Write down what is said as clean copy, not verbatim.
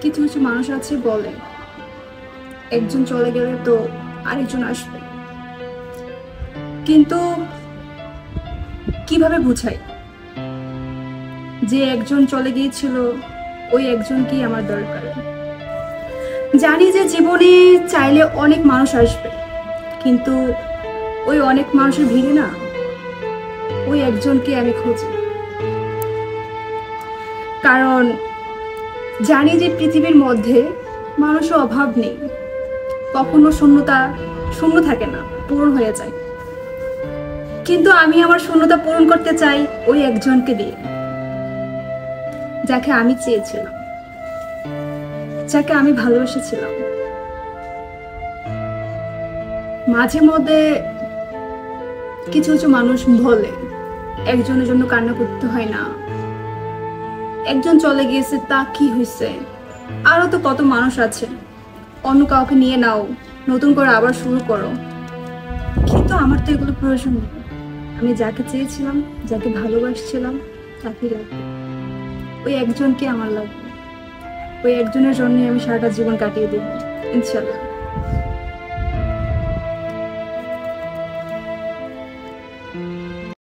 কিছু কিছু মানুষ আছে বলে একজন চলে গেলে তো আরেকজন আসবে, কিন্তু কিভাবে বুঝাই যে একজন চলে গিয়েছিল ওই একজনকেই আমার দরকার। জানি যে জীবনে চাইলে অনেক মানুষ আসবে, কিন্তু ওই অনেক মানুষের ভিড়ে না ওই একজনকে আমি খুঁজি। কারণ জানি যে পৃথিবীর মধ্যে মানুষের অভাব নেই, কখনো শূন্য থাকে না, পূরণ হয়ে যায়। কিন্তু আমি আমার শূন্যতা পূরণ করতে চাই ওই একজনকে দিয়ে, যাকে আমি চেয়েছিলাম, যাকে আমি ভালোবেসেছিলাম। মাঝে মধ্যে কিছু কিছু মানুষ বলে একজনের জন্য কান্না করতে হয় না, একজন চলে গিয়েছে তা কি হয়েছে, আরো তো কত মানুষ আছে, অন্য কাউকে নিয়ে নাও, নতুন করে আবার শুরু করো। কিন্তু আমার তো এগুলো প্রয়োজন নেই। আমি যাকে চেয়েছিলাম, যাকে ভালোবাসছিলাম, তাকে লাগবে, ওই একজনকে আমার লাগবে। ওই একজনের জন্যই আমি সারাটা জীবন কাটিয়ে দেব ইনশাল্লাহ।